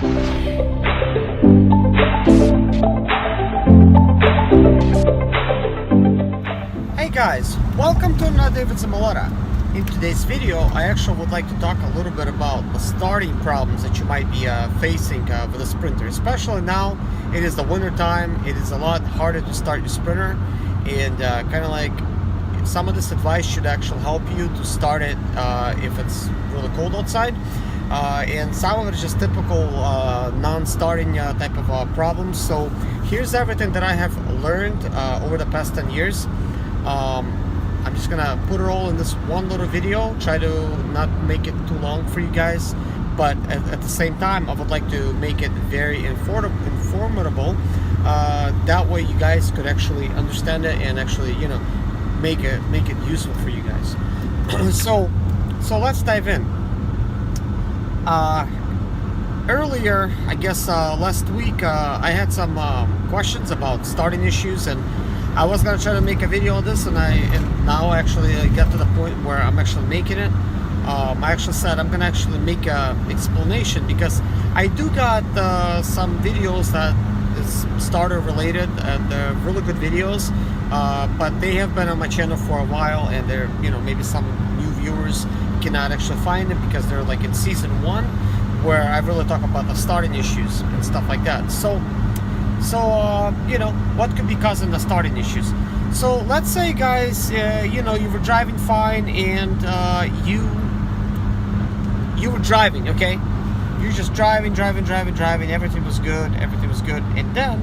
Hey guys, welcome to another day with Zimaleta. In today's video, I actually would like to talk a little bit about the starting problems that you might be facing with a sprinter. Especially now, it is the winter time. It is a lot harder to start your sprinter, and kind of like some of this advice should actually help you to start it if it's really cold outside. And some of it is just typical non-starting type of problems. So here's everything that I have learned over the past 10 years. I'm just gonna put it all in this one little video, try to not make it too long for you guys, but at the same time I would like to make it very informative. That way you guys could actually understand it and actually, you know, make it useful for you guys. so let's dive in. Earlier, I guess last week, I had some questions about starting issues, and I was gonna try to make a video on this, and now actually I got to the point where I'm actually making it. I actually said I'm gonna actually make a explanation, because I do got some videos that is starter related, and they're really good videos, but they have been on my channel for a while, and they're, you know, maybe some new viewers cannot actually find it because they're like in season 1, where I really talk about the starting issues and stuff like that. So you know, what could be causing the starting issues? So let's say, guys, you know, you were driving fine, and you were driving, okay? You're just driving, everything was good, and then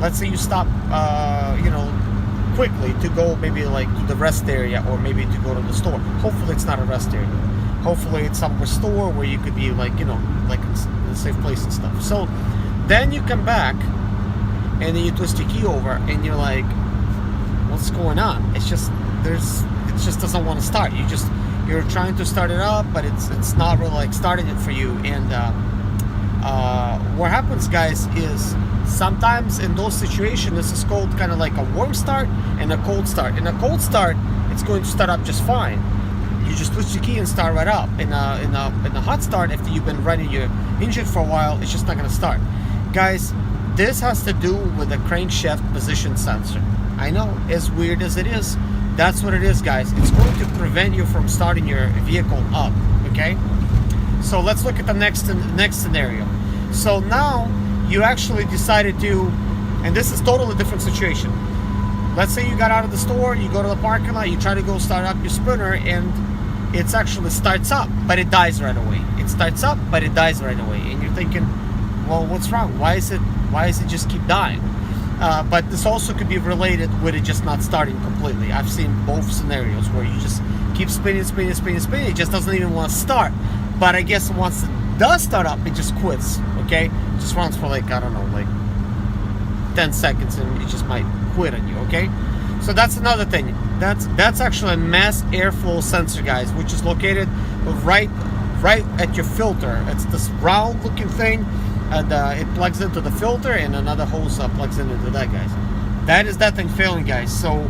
let's say you stop, you know, quickly to go maybe like to the rest area, or maybe to go to the store. Hopefully it's not a rest area. Hopefully it's some store where you could be like, you know, like in a safe place and stuff. So then you come back, and then you twist your key over, and you're like, what's going on? It just doesn't want to start. You're trying to start it up, but it's not really like starting it for you. And what happens, guys, is sometimes in those situations, this is called kind of like a warm start and a cold start. In a cold start, it's going to start up just fine. You just twist your key and start right up. In a hot start, after you've been running your engine for a while, it's just not going to start. Guys, this has to do with the crankshaft position sensor. I know, as weird as it is, that's what it is, guys. It's going to prevent you from starting your vehicle up, okay? So let's look at the next scenario. So now you actually decided to, and this is totally different situation. Let's say you got out of the store, you go to the parking lot, you try to go start up your sprinter, and it actually starts up, but it dies right away. It starts up, but it dies right away. And you're thinking, well, what's wrong? Why is it just keep dying? But this also could be related with it just not starting completely. I've seen both scenarios where you just keep spinning. It just doesn't even want to start. But I guess once it does start up, it just quits, okay? It just runs for like, I don't know, like 10 seconds, and it just might quit on you, okay? So that's another thing. That's actually a mass airflow sensor, guys, which is located right at your filter. It's this round looking thing, and it plugs into the filter, and another hose plugs into that, guys. That is that thing failing, guys. So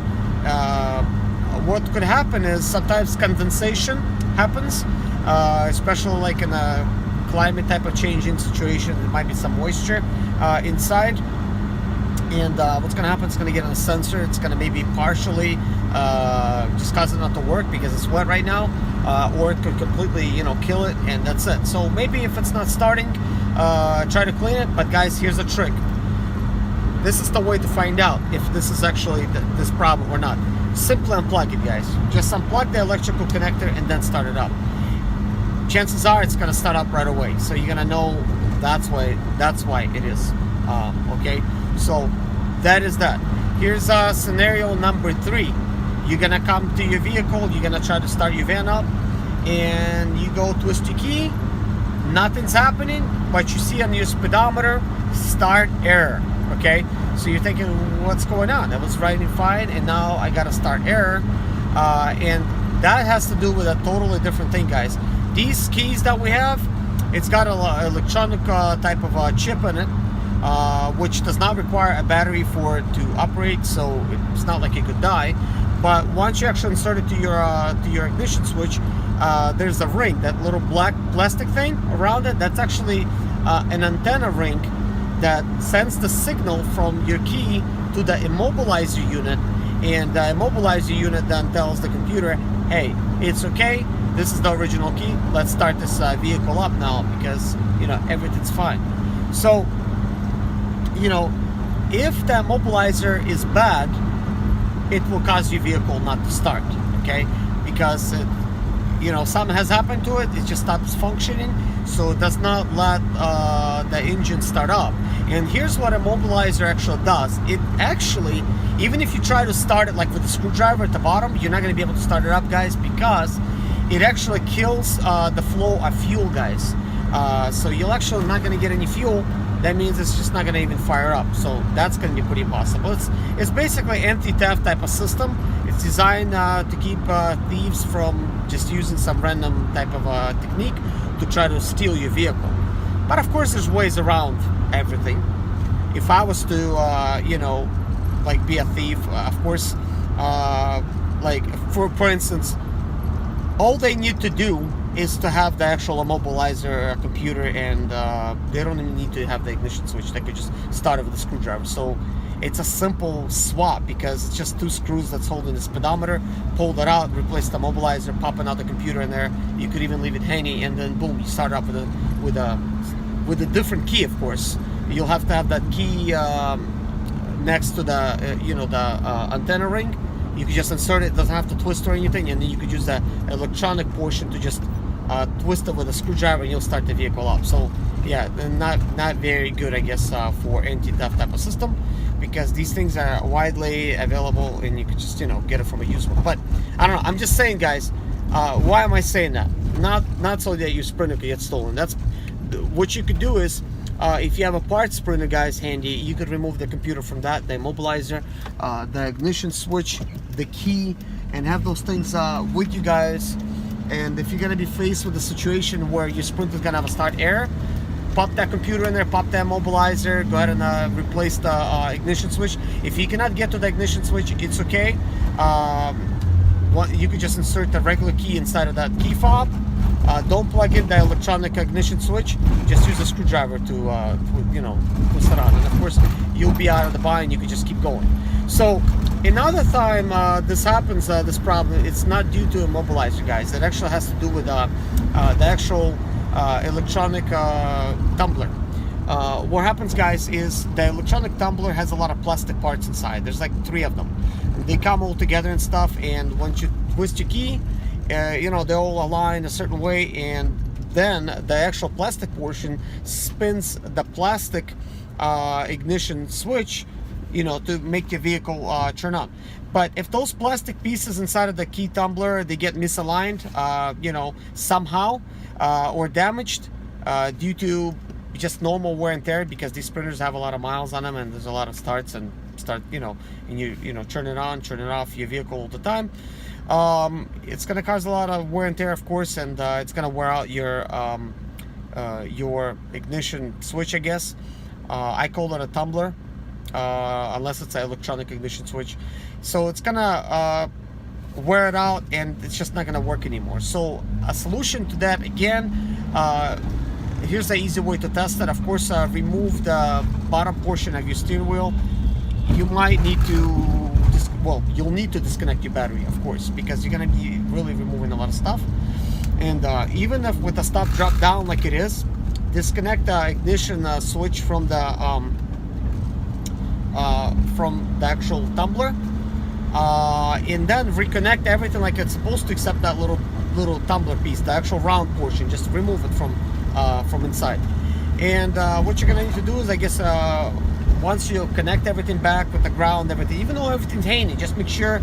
what could happen is sometimes condensation happens, especially like in a climate type of changing situation. There might be some moisture inside, and what's going to happen, it's going to get on the sensor. It's going to maybe partially just cause it not to work because it's wet right now, or it could completely, you know, kill it, and that's it. So maybe if it's not starting, try to clean it. But guys, here's a trick. This is the way to find out if this is actually this problem or not. Simply unplug it, guys. Just unplug the electrical connector and then start it up. Chances are it's gonna start up right away, so you're gonna know that's why it is. Okay, so that is that. Here's scenario number 3. You're gonna come to your vehicle, you're gonna try to start your van up, and you go twist your key, nothing's happening, but you see on your speedometer start error. Okay, so you're thinking, what's going on? I was riding fine, and now I gotta start error, and that has to do with a totally different thing, guys. These keys that we have, it's got an electronic type of chip in it, which does not require a battery for it to operate, so it's not like it could die. But once you actually insert it to your ignition switch, there's a ring, that little black plastic thing around it. That's actually an antenna ring that sends the signal from your key to the immobilizer unit, and the immobilizer unit then tells the computer, hey, it's okay, this is the original key, let's start this vehicle up now, because, you know, everything's fine. So, you know, if the immobilizer is bad, it will cause your vehicle not to start, okay? Because it, you know, something has happened to it, it just stops functioning, so it does not let the engine start up. And here's what Immobilizer actually does. It actually, even if you try to start it like with a screwdriver at the bottom, you're not going to be able to start it up, guys, because it actually kills the flow of fuel, guys. So you're actually not going to get any fuel. That means it's just not going to even fire up. So that's going to be pretty impossible. It's basically anti-theft type of system. It's designed to keep thieves from just using some random type of technique to try to steal your vehicle. But of course, there's ways around everything. If I was to, you know, like be a thief, of course, like for instance, all they need to do is to have the actual immobilizer computer, and they don't even need to have the ignition switch. They could just start it with a screwdriver. So it's a simple swap, because it's just two screws that's holding the speedometer. Pull that out, replace the immobilizer, pop another computer in there. You could even leave it hanging, and then boom, you start off with a different key. Of course, you'll have to have that key next to the you know, the antenna ring. You can just insert it, doesn't have to twist or anything, and then you could use the electronic portion to just twist it with a screwdriver, and you'll start the vehicle up. So yeah, not very good, I guess, for anti-theft type of system, because these things are widely available and you could just, you know, get it from a used one. But I don't know, I'm just saying, guys, why am I saying that? Not so that your sprinter could get stolen. That's what you could do is, if you have a part sprinter, guys, handy, you could remove the computer from that, the immobilizer, the ignition switch, the key, and have those things with you guys. And if you're gonna be faced with a situation where your sprinter is gonna have a start error, pop that computer in there, pop that immobilizer, go ahead and replace the ignition switch. If you cannot get to the ignition switch, it's okay. You could just insert the regular key inside of that key fob. Don't plug in the electronic ignition switch. Just use a screwdriver to you know, twist it on, and of course you'll be out of the bind. You can just keep going. So another time this happens, this problem, it's not due to immobilizer, guys. It actually has to do with the actual electronic tumbler. What happens, guys, is the electronic tumbler has a lot of plastic parts inside. There's like 3 of them. They come all together and stuff, and once you twist your key, you know, they all align a certain way, and then the actual plastic portion spins the plastic ignition switch, you know, to make your vehicle turn on. But if those plastic pieces inside of the key tumbler, they get misaligned, you know, somehow, or damaged due to just normal wear and tear, because these sprinters have a lot of miles on them, and there's a lot of starts and you know, and you know, turn it on, turn it off your vehicle all the time. It's going to cause a lot of wear and tear, of course, and it's going to wear out your ignition switch, I guess. I call it a tumbler, unless it's an electronic ignition switch. So it's going to wear it out, and it's just not going to work anymore. So a solution to that, again, here's the easy way to test it. Of course, remove the bottom portion of your steering wheel. You might need to, well, you'll need to disconnect your battery, of course, because you're going to be really removing a lot of stuff. And even if with the stop drop down like it is, disconnect the ignition switch from the actual tumbler, and then reconnect everything like it's supposed to, except that little tumbler piece, the actual round portion. Just remove it from inside. And what you're gonna need to do is, I guess, once you connect everything back with the ground, everything, even though everything's hanging, just make sure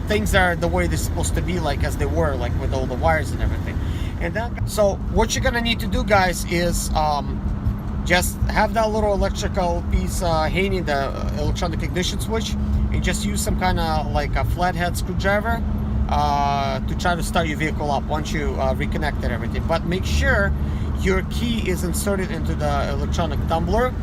things are the way they're supposed to be, like as they were, like with all the wires and everything. And then, so what you're gonna need to do, guys, is just have that little electrical piece hanging, the electronic ignition switch, and just use some kind of like a flathead screwdriver to try to start your vehicle up once you reconnected everything. But make sure your key is inserted into the electronic tumbler.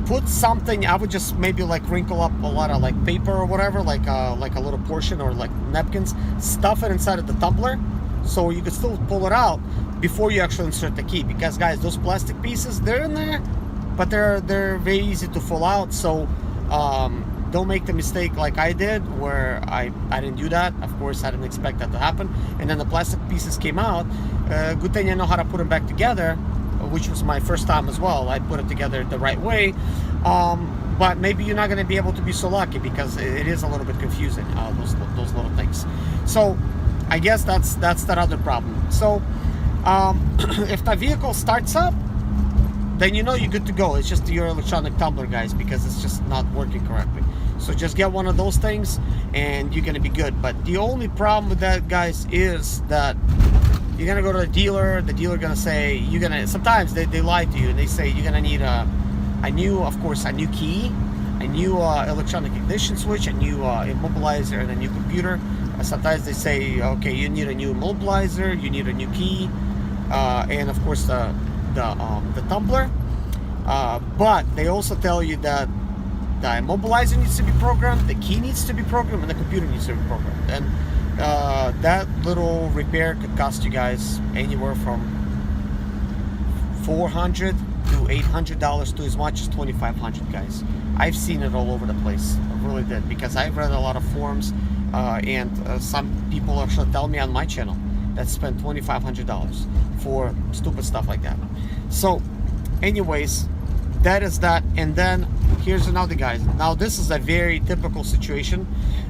Put something, I would just maybe like wrinkle up a lot of like paper or whatever, like a little portion, or like napkins, stuff it inside of the tumbler so you can still pull it out, before you actually insert the key, because guys, those plastic pieces, they're in there, but they're very easy to fall out. So don't make the mistake like I did, where I didn't do that. Of course, I didn't expect that to happen, and then the plastic pieces came out. Good thing I know how to put them back together, which was my first time as well. I put it together the right way, but maybe you're not going to be able to be so lucky, because it is a little bit confusing, those little things. So I guess that's that other problem. So if the vehicle starts up, then you know you're good to go. It's just your electronic tumbler, guys, because it's just not working correctly. So just get one of those things and you're gonna be good. But the only problem with that, guys, is that you're gonna go to the dealer gonna say, you're gonna, sometimes they lie to you and they say you're gonna need a new key, a new electronic ignition switch, a new immobilizer, and a new computer. Sometimes they say, okay, you need a new immobilizer, you need a new key, and of course the tumbler. But they also tell you that the immobilizer needs to be programmed, the key needs to be programmed, and the computer needs to be programmed. And that little repair could cost you guys anywhere from $400 to $800 to as much as $2,500, guys. I've seen it all over the place. I really did, because I've read a lot of forums, and some people actually tell me on my channel that spent $2,500 for stupid stuff like that. So anyways, that is that. And then here's another, guys. Now this is a very typical situation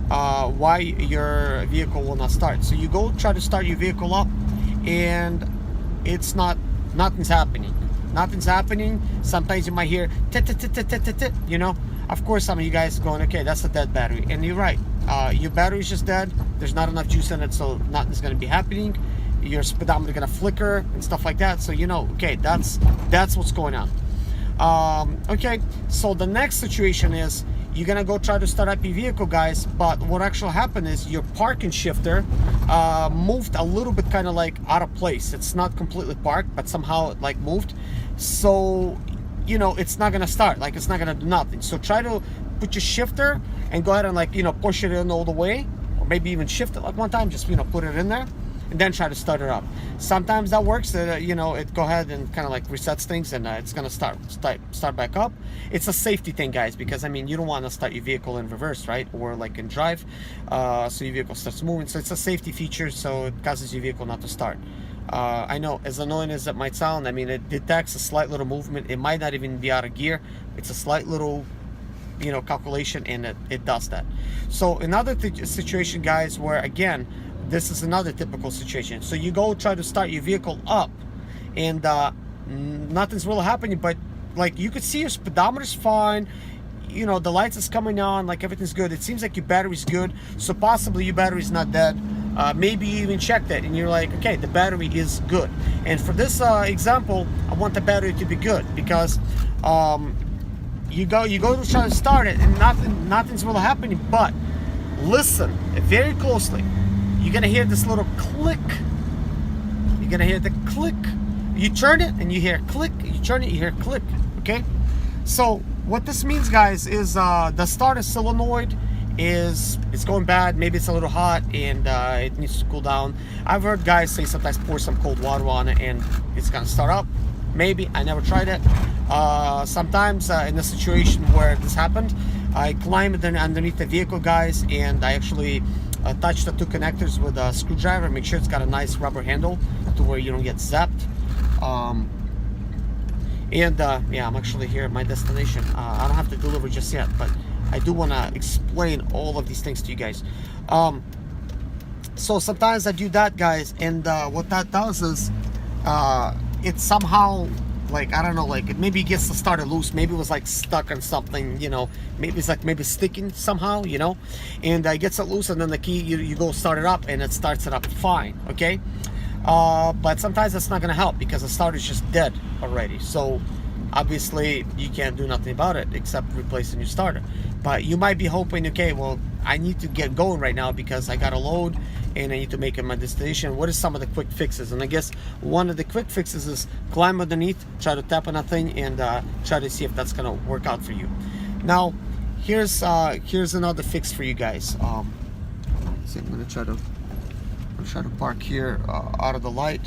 why your vehicle will not start. So you go try to start your vehicle up and it's nothing's happening. Sometimes you might hear you know. Of course, some of you guys are going, okay, that's a dead battery. And you're right, your battery is just dead. There's not enough juice in it, so nothing's going to be happening. Your speedometer going to flicker and stuff like that. So you know, okay, that's what's going on. Okay, so the next situation is you're gonna go try to start up your vehicle, guys, but what actually happened is your parking shifter moved a little bit kind of like out of place. It's not completely parked, but somehow it like moved. So you know, it's not gonna start, like it's not gonna do nothing. So try to put your shifter and go ahead and, like, you know, push it in all the way, or maybe even shift it like one time, just, you know, put it in there and then try to start it up. Sometimes that works, you know, it go ahead and kind of like resets things, and it's gonna start back up. It's a safety thing, guys, because I mean, you don't want to start your vehicle in reverse, right, or like in drive, so your vehicle starts moving. So it's a safety feature, so it causes your vehicle not to start. I know, as annoying as it might sound, I mean, it detects a slight little movement. It might not even be out of gear. It's a slight little, you know, calculation, and it does that. So another situation, guys, where again, this is another typical situation. So you go try to start your vehicle up, and nothing's really happening, but like you could see your speedometer's fine, you know, the lights is coming on, like everything's good. It seems like your battery's good, so possibly your battery's not dead. Maybe you even checked it and you're like, okay, the battery is good. And for this example, I want the battery to be good, because you go to try to start it and nothing's really happening. But listen very closely. You're gonna hear this little click. You're gonna hear the click. You turn it and you hear click. You turn it, you hear click. Okay. So what this means, guys, is the starter solenoid it's going bad. Maybe it's a little hot and it needs to cool down. I've heard guys say sometimes pour some cold water on it and it's gonna start up. Maybe, I never tried it. Sometimes in a situation where this happened, I climbed underneath the vehicle, guys, and I actually touch the two connectors with a screwdriver, make sure it's got a nice rubber handle to where you don't get zapped. Yeah, I'm actually here at my destination. I don't have to deliver just yet, but I do want to explain all of these things to you guys. So sometimes I do that, guys, and what that does is it somehow, like, I don't know, like, it maybe gets the starter loose. Maybe it was like stuck on something, you know, maybe it's like maybe sticking somehow, you know, and it gets it loose, and then the key, you go start it up and it starts it up fine. Okay, but sometimes that's not gonna help because the starter is just dead already. So obviously you can't do nothing about it except replacing your starter. But you might be hoping, okay, well, I need to get going right now because I got a load and I need to make it my destination. What are some of the quick fixes? And I guess one of the quick fixes is climb underneath, try to tap on that thing, and try to see if that's gonna work out for you. Now here's another fix for you guys. See, I'm gonna try to park here out of the light.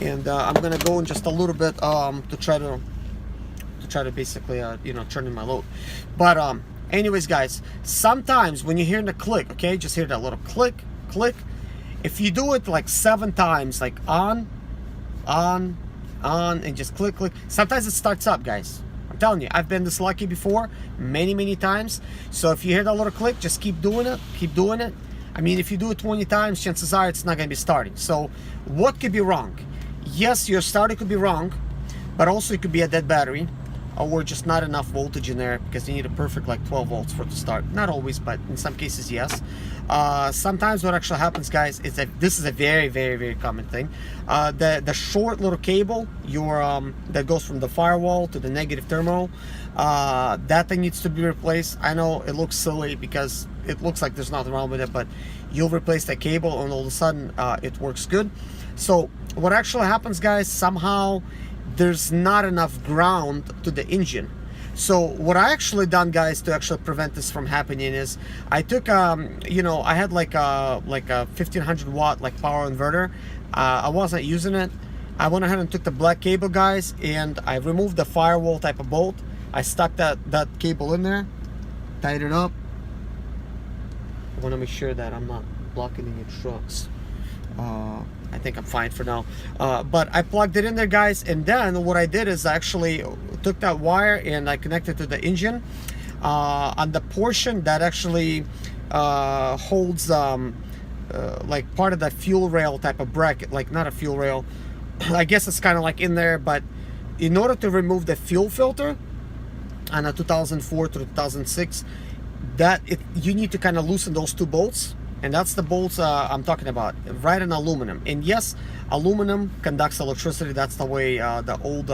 and I'm gonna go in just a little bit to try to basically you know, turn in my load. But anyways, guys, sometimes when you're hearing the click, okay, just hear that little click, click. If you do it like 7 times, like on, and just click, click, sometimes it starts up, guys. I'm telling you, I've been this lucky before, many times. So if you hear that little click, just keep doing it, keep doing it. I mean, if you do it 20 times, chances are it's not going to be starting. So what could be wrong? Yes, your starter could be wrong, but also it could be a dead battery, or just not enough voltage in there, because you need a perfect like 12 volts for it to start. Not always, but in some cases, yes. Sometimes what actually happens, guys, is that this is a very common thing. The short little cable, that goes from the firewall to the negative terminal, that thing needs to be replaced. I know it looks silly because it looks like there's nothing wrong with it, but you'll replace that cable and all of a sudden it works good. So what actually happens, guys, somehow there's not enough ground to the engine. So what I actually done, guys, to actually prevent this from happening is I took you know, I had like a 1500 watt like power inverter. I wasn't using it. I went ahead and took the black cable, guys, and I removed the firewall type of bolt. I stuck that cable in there, tied it up. I want to make sure that I'm not blocking any trucks. I think I'm fine for now, but I plugged it in there, guys, and then what I did is I actually took that wire and I connected to the engine on the portion that actually holds like part of the fuel rail type of bracket, like not a fuel rail, I guess it's kind of like in there. But in order to remove the fuel filter on a 2004 to 2006, you need to kind of loosen those 2 bolts. And that's the bolts I'm talking about, right in aluminum. And yes, aluminum conducts electricity. That's the way the old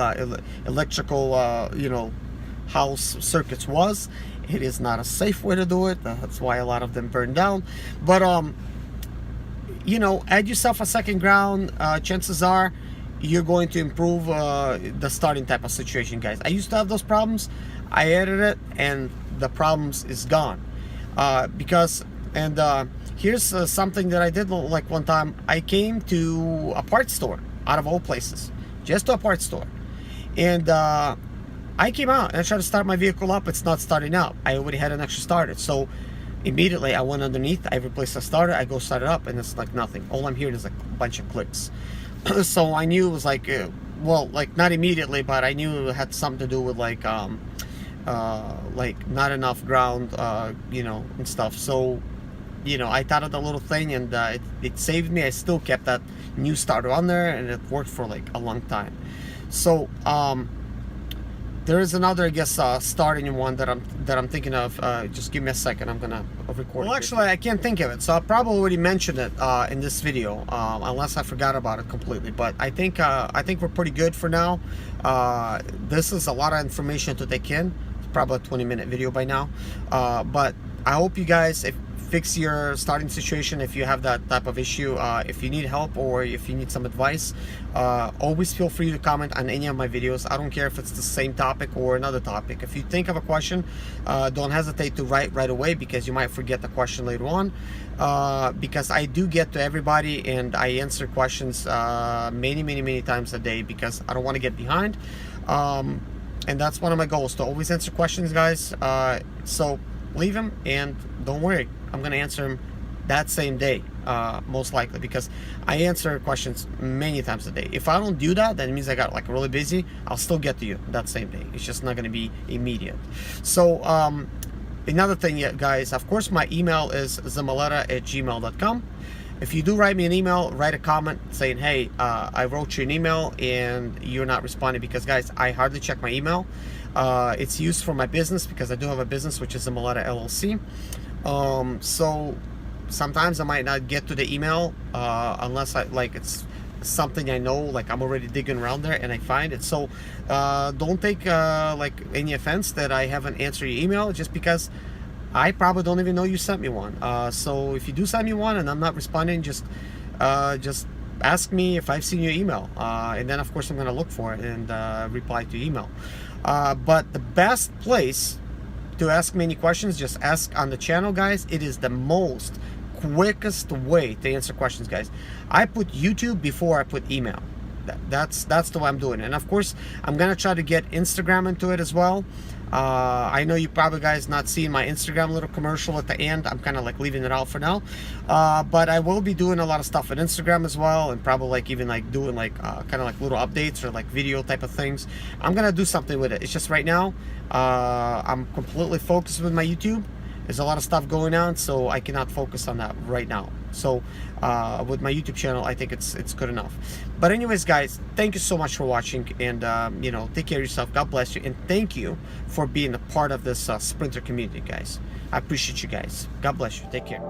electrical, you know, house circuits was. It is not a safe way to do it. That's why a lot of them burn down. But you know, add yourself a second ground. Chances are you're going to improve the starting type of situation, guys. I used to have those problems. I added it, and the problems is gone. Here's something that I did like one time. I came to a parts store, out of all places, just to a parts store, and I came out and I tried to start my vehicle up. It's not starting up. I already had an extra starter, so immediately I went underneath, I replaced the starter, I go start it up, and it's like nothing. All I'm hearing is like a bunch of clicks. So I knew it was like well, like not immediately, but I knew it had something to do with like not enough ground, you know, and stuff. So, you know, I thought of the little thing, and it saved me. I still kept that new starter on there, and it worked for like a long time. So there is another, I guess, starting one that I'm thinking of. Just give me a second. I'm gonna record. Well, actually, I can't think of it, so I probably already mentioned it in this video, unless I forgot about it completely. But I think we're pretty good for now. This is a lot of information to take in. It's probably a 20-minute video by now, but I hope you guys fix your starting situation if you have that type of issue. If you need help or if you need some advice, always feel free to comment on any of my videos. I don't care if it's the same topic or another topic. If you think of a question, don't hesitate to write right away, because you might forget the question later on, because I do get to everybody and I answer questions many times a day, because I don't want to get behind, and that's one of my goals, to always answer questions, guys. So leave them, and don't worry, I'm gonna answer them that same day, most likely, because I answer questions many times a day. If I don't do that, then it means I got like really busy. I'll still get to you that same day. It's just not gonna be immediate. So another thing, guys, of course, my email is zimaleta@gmail.com. If you do write me an email, write a comment saying, hey, I wrote you an email and you're not responding, because, guys, I hardly check my email. It's used for my business, because I do have a business, which is Zimaleta LLC. So sometimes I might not get to the email unless it's something I know, like I'm already digging around there and I find it. So don't take like any offense that I haven't answered your email, just because I probably don't even know you sent me one. So if you do send me one and I'm not responding, just ask me if I've seen your email, and then of course I'm gonna look for it and reply to your email. But the best place to ask me any questions, just ask on the channel, guys. It is the quickest way to answer questions, guys. I put YouTube before I put email. That's the way I'm doing it. And of course, I'm gonna try to get Instagram into it as well. I know you probably guys not seeing my Instagram little commercial at the end. I'm kind of like leaving it out for now, but I will be doing a lot of stuff on Instagram as well, and probably like even like doing like kind of like little updates or like video type of things. I'm gonna do something with it. It's just right now I'm completely focused with my YouTube. There's a lot of stuff going on, so I cannot focus on that right now. So with my YouTube channel, I think it's good enough. But anyways, guys, thank you so much for watching, and you know, take care of yourself. God bless you, and thank you for being a part of this sprinter community, guys. I appreciate you guys. God bless you. Take care.